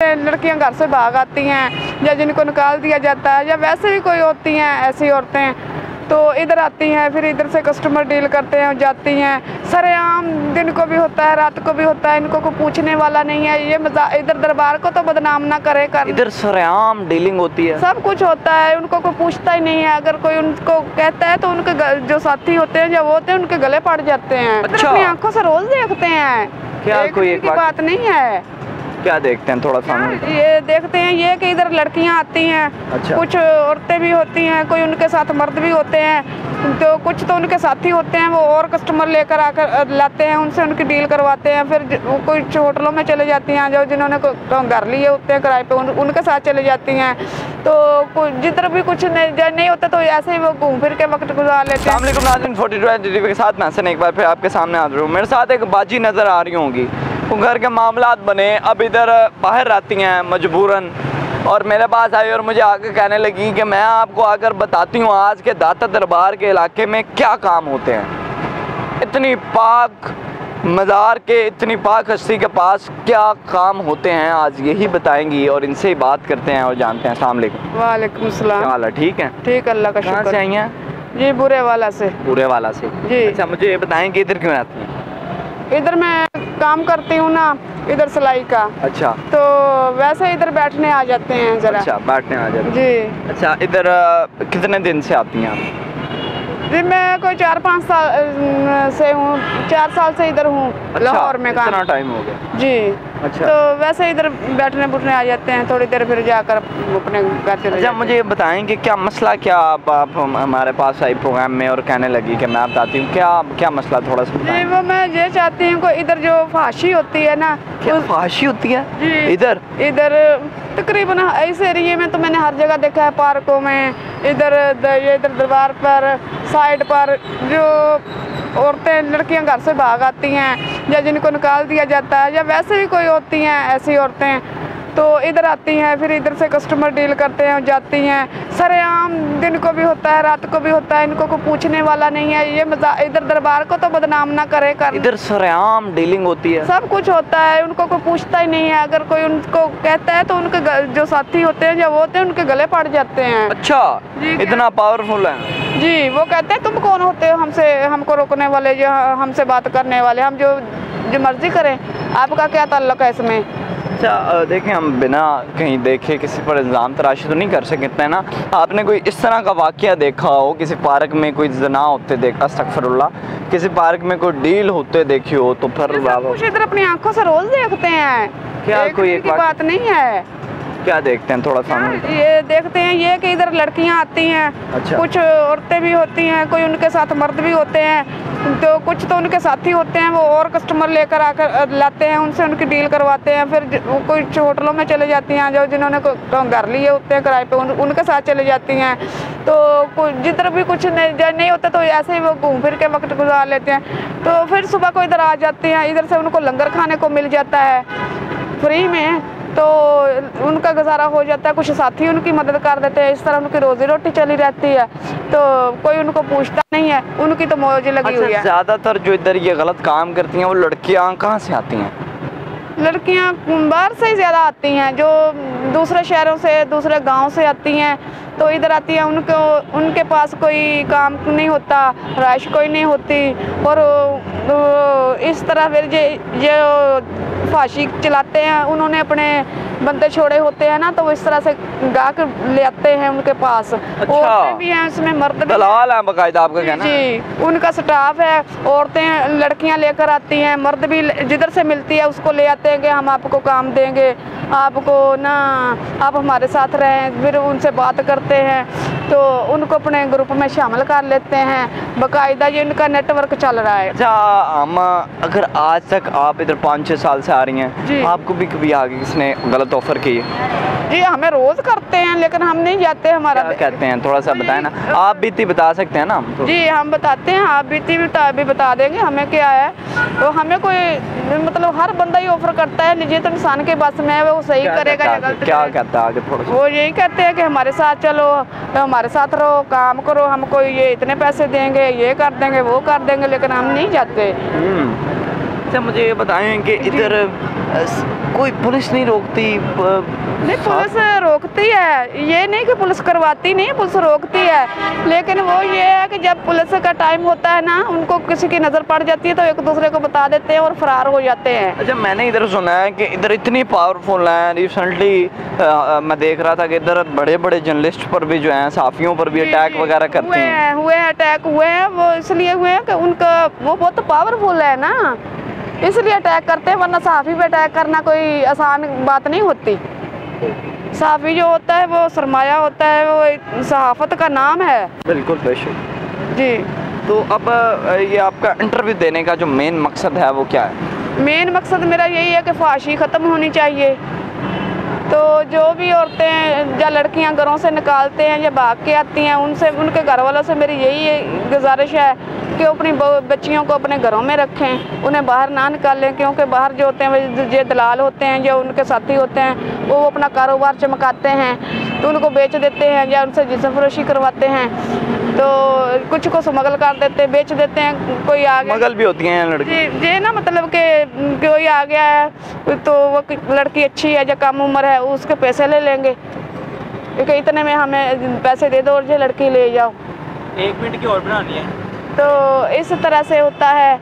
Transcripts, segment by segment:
लड़कियां घर से भाग आती हैं या जिनको निकाल दिया जाता है या वैसे भी कोई होती हैं ऐसी औरतें तो इधर आती हैं, फिर इधर से कस्टमर डील करते हैं, जाती हैं। सरेआम दिन को भी होता है, रात को भी होता है, इनको कोई पूछने वाला नहीं है। ये इधर दरबार को तो बदनाम ना करे कर, इधर सरेआम डीलिंग होती है, सब कुछ होता है, उनको कोई पूछता ही नहीं है। अगर कोई उनको कहता है तो उनके जो साथी होते हैं, जो वो होते हैं, उनके गले पड़ जाते हैं। अच्छा। अपनी आंखों से रोज देखते हैं, क्या कोई एक बात नहीं है। क्या देखते हैं थोड़ा सा? ये देखते हैं ये कि इधर लड़कियां आती हैं, अच्छा। कुछ औरतें भी होती हैं, कोई उनके साथ मर्द भी होते हैं, तो कुछ तो उनके साथी होते हैं, वो और कस्टमर लेकर आकर लाते हैं, उनसे उनकी डील करवाते हैं। फिर कोई होटलों में चले जाती हैं, जो जिन्होंने घर लिए होते हैं किराए पे, उनके साथ चले जाती हैं। तो जिधर भी कुछ नहीं होता तो ऐसे ही वो घूम फिर के वक्त गुजार लेते हैं। नाज़रीन, 42 के साथ मैं एक बार फिर आपके सामने हाजिर हूँ। मेरे साथ एक बाजी नज़र आ रही होंगी, वो घर के मामलात बने, अब इधर बाहर रहती हैं मजबूरन, और मेरे पास आई और मुझे आके कहने लगी कि मैं आपको आकर बताती हूँ आज के दाता दरबार के इलाके में क्या काम होते हैं। इतनी पाक मज़ार के, इतनी पाक हस्ती के पास क्या काम होते हैं, आज यही बताएंगी और इनसे ही बात करते हैं और जानते हैं। अस्सलाम वालेकुम। वालेकुम सलाम। क्या हाल है? ठीक है, ठीक, अल्लाह का शुक्र। कहाँ से आई हैं? जी, बुरे वाला से। बुरे वाला से जी। अच्छा, मुझे ये बताएं कि इधर क्यों आती हैं? इधर मैं काम करती हूँ ना, इधर सिलाई का। अच्छा, तो वैसे इधर बैठने आ जाते हैं जरा। अच्छा, बैठने आ जाते हैं। जी। अच्छा, इधर कितने दिन से आती हैं आप? जी, मैं कोई 4-5 साल से हूँ, 4 साल से इधर हूँ। अच्छा, लाहौर में काम। इतना टाइम हो गया? जी। अच्छा, तो वैसे इधर बैठने बुठने आ जाते हैं, थोड़ी देर फिर जाकर अपने घर चले। अच्छा, मुझे ये बताएं कि क्या मसला, क्या आप हमारे पास आई प्रोग्राम में और कहने लगी कि मैं बताती हूँ, क्या मसला थोड़ा सा बताएं। जी, वो मैं ये चाहती हूँ कि इधर जो फाशी होती है ना। क्या फाशी होती है? जी। इधर तकरीबन इस एरिए में तो मैंने हर जगह देखा है, पार्कों में, इधर दरबार पर, साइड पर जो औरतें लड़कियां घर से भाग आती हैं या जिनको निकाल दिया जाता है या वैसे भी कोई होती हैं ऐसी औरतें, तो इधर आती हैं, फिर इधर से कस्टमर डील करते हैं, जाती हैं। सरेआम दिन को भी होता है, रात को भी होता है, इनको कोई पूछने वाला नहीं है। ये इधर दरबार को तो बदनाम ना करे कर, इधर सरेआम डीलिंग होती है, सब कुछ होता है, उनको कोई पूछता ही नहीं है। अगर कोई उनको कहता है तो उनके जो साथी होते हैं, जो वो होते हैं, उनके गले पड़ जाते हैं। अच्छा, इतना पावरफुल है? जी। वो कहते हैं तुम कौन होते हो हमको रोकने वाले, जो हमसे बात करने वाले, हम जो मर्जी करें, आपका क्या ताल्लुक है इसमें। अच्छा, देखें, हम बिना कहीं देखे किसी पर इल्ज़ाम तराशी तो नहीं कर सकते हैं ना। आपने कोई इस तरह का वाक़या देखा हो, किसी पार्क में कोई जना होते देखा, अस्तगफिरुल्लाह, किसी पार्क में कोई डील होते देखी हो, तो फिर कुछ इधर अपनी आंखों से रोज देखते हैं। क्या कोई एक बात नहीं है? क्या देखते हैं थोड़ा सा? ये देखते हैं ये कि इधर लड़कियां आती हैं। अच्छा। कुछ औरतें भी होती हैं, कोई उनके साथ मर्द भी होते हैं, तो कुछ तो उनके साथी होते हैं, वो और कस्टमर लेकर आकर लाते हैं, उनसे उनकी डील करवाते हैं। फिर कोई होटलों में चले जाती हैं, जो जिन्होंने घर लिए होते हैं किराए पे, उनके साथ चले जाती हैं। तो जिधर भी कुछ नहीं होता तो ऐसे ही वो घूम फिर के वक्त गुजार लेते हैं। तो फिर सुबह को इधर आ जाती हैं, इधर से उनको लंगर खाने को मिल जाता है फ्री में, तो उनका गुजारा हो जाता है। कुछ साथी उनकी मदद कर देते हैं, इस तरह उनकी रोजी रोटी चली रहती है, तो कोई उनको पूछता नहीं है, उनकी तो मौज लगी हुई है। ज़्यादातर जो इधर ये गलत काम करती हैं वो लड़कियां कहाँ से आती हैं? लड़कियां बाहर से ही ज़्यादा आती हैं, जो दूसरे शहरों से, दूसरे गांव से आती हैं, तो इधर आती हैं। उनके पास कोई काम नहीं होता, राइश कोई नहीं होती, और इस तरह फिर ये फाशी चलाते हैं। उन्होंने अपने बंदे छोड़े होते हैं ना, तो वो इस तरह से गाहक ले आते हैं उनके पास। अच्छा। औरतें भी हैं इसमें, मर्द भी दलाल है बाकायदा, आपका कहना है? जी, उनका स्टाफ है। औरतें लड़कियां लेकर आती हैं, मर्द भी जिधर से मिलती है उसको ले आते हैं कि हम आपको काम देंगे, आपको ना, आप हमारे साथ रहें। फिर उनसे बात करते हैं, तो उनको अपने ग्रुप में शामिल कर लेते हैं। बाकायदा ये इनका नेटवर्क चल रहा है। अच्छा, हम अगर आज तक आप इधर 5-6 साल से आ रही हैं, आपको भी कभी आगे किसने गलत ऑफर की है? जी, हमें रोज करते हैं, लेकिन हम नहीं जाते। हमारा क्या कहते हैं थोड़ा सा बताएं ना, आप बीती बता सकते हैं ना हम तो? जी, हम बताते हैं, आप बीती भी बता देंगे। हमें क्या है, तो हमें कोई मतलब हर बंदा ही ऑफर करता है, लीजिए तो इंसान के बस में है, वो सही करेगा या गलत। क्या कहता है आगे थोड़ा सा? वो यही कहते हैं कि हमारे साथ चलो, हमारे साथ रहो, काम करो, हमको ये इतने पैसे देंगे, ये कर देंगे, वो कर देंगे, लेकिन हम नहीं जाते। अच्छा मुझे ये बताएं कि इधर कोई पुलिस नहीं रोकती? नहीं, पुलिस रोकती है, ये नहीं कि पुलिस करवाती नहीं, पुलिस रोकती है, लेकिन वो ये है कि जब पुलिस का टाइम होता है ना, उनको किसी की नज़र पड़ जाती है तो एक दूसरे को बता देते हैं और फरार हो जाते हैं। अच्छा मैंने इधर सुना है कि इधर इतनी पावरफुल है, रिसेंटली मैं देख रहा था कि इधर बड़े बड़े जर्नलिस्ट पर भी जो हैं, सहाफ़ियों पर भी अटैक वगैरह करते हैं। हुए हैं अटैक हुए हैं, वो इसलिए हुए हैं कि उनका वो बहुत पावरफुल है ना, इसलिए अटैक करते हैं, वरना सहाफ़ी पे अटैक करना कोई आसान बात नहीं होती। सहाफ़ी जो होता है वो सरमाया होता है, वो सहाफ़त का नाम है। बिल्कुल बेशक जी। तो अब ये आपका इंटरव्यू देने का जो मेन मकसद है वो क्या है? मेन मकसद मेरा यही है कि फाशी ख़त्म होनी चाहिए। तो जो भी औरतें या लड़कियां घरों से निकालते हैं या भाग के आती हैं, उनसे, उनके घर वालों से मेरी यही गुजारिश है कि अपनी बच्चियों को अपने घरों में रखें, उन्हें बाहर ना निकालें, क्योंकि बाहर जो होते हैं जो दलाल होते हैं, जो उनके साथी होते हैं, वो अपना कारोबार चमकाते हैं तो उनको बेच देते हैं या उनसे जिस्म फरोशी करवाते हैं, तो कुछ को स्मगल कर देते हैं, बेच देते हैं। कोई आ गया, स्मगल भी होती हैं लड़की जी ना, मतलब कि कोई आ गया है तो वो लड़की अच्छी है या कम उम्र है, उसके पैसे ले लेंगे कि इतने में हमें पैसे दे दो और ये लड़की ले जाओ, 1 मिनट की और बनानी है। तो इस तरह से होता है।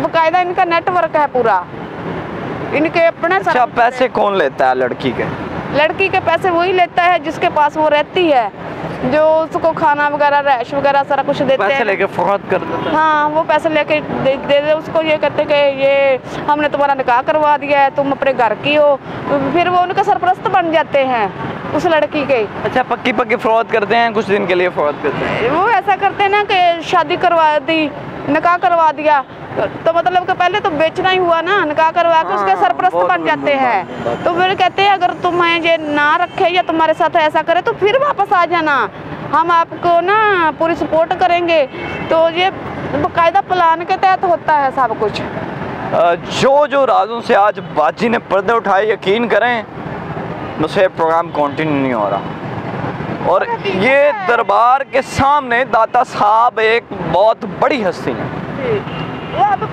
बाकायदा इनका नेटवर्क है पूरा, इनके अपने। अच्छा पैसे कौन लेता है लड़की के? लड़की के पैसे वही लेता है जिसके पास वो रहती है, जो उसको खाना वगैरह, रैश वगैरह सारा कुछ देते हैं। पैसे लेके फौत कर देता है। हाँ, वो पैसे लेके दे दे उसको, ये कहते हैं कि ये हमने तुम्हारा निकाह करवा दिया है, तुम अपने घर की हो, फिर वो उनका सरपरस्त बन जाते हैं उस लड़की के। अच्छा पक्की फौत करते हैं, कुछ दिन के लिए फौत करते हैं। वो ऐसा करते हैं ना कि शादी करवा दी, निकाह करवा दिया, तो मतलब कि पहले तो बेचना ही हुआ ना, निकाह करवा के उसके सरपरस्त बन जाते हैं। तो फिर कहते हैं अगर तुम्हें ये ना रखे या तुम्हारे साथ ऐसा करे तो फिर वापस आ जाना, हम आपको ना पूरी सपोर्ट करेंगे। तो ये बाकायदा प्लान के तहत होता है सब कुछ। जो राजों से आज बाजी ने पर्दे उठाए, यकीन करें मुझसे प्रोग्राम कंटिन्यू नहीं हो रहा। और ये दरबार के सामने दाता साहब एक बहुत बड़ी हस्ती है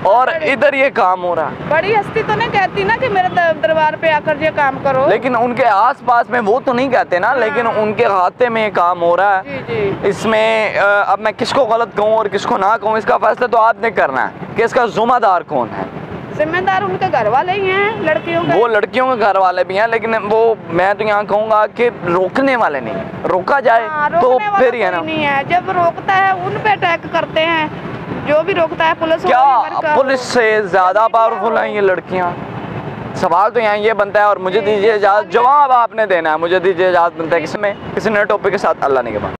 और इधर ये काम हो रहा है। बड़ी हस्ती तो नहीं कहती ना कि मेरे दरबार पे आकर ये काम करो, लेकिन उनके आसपास में वो तो नहीं कहते ना। हाँ। लेकिन उनके खाते में ये काम हो रहा है। जी जी। इसमें अब मैं किसको गलत कहूँ और किसको ना कहूँ, इसका फैसला तो आपने करना है कि इसका जिम्मेदार कौन है। जिम्मेदार उनके घर वाले ही हैं, लड़कियों के। वो लड़कियों के घर वाले भी हैं, लेकिन वो मैं तो यहाँ कहूँगा कि रोकने वाले नहीं, रोका जाए। हाँ, तो फिर है ना, नहीं है, जब रोकता है उन पे अटैक करते हैं, जो भी रोकता है पुलिस। क्या पुलिस से ज्यादा पावरफुल हैं ये लड़कियाँ? सवाल तो यहाँ ये बनता है। और मुझे दीजिए इजाज़त, जवाब आपने देना है, मुझे दीजिए इजाज़त बनता है। किसी नए टॉपिक के साथ, अल्लाह ने के बाद।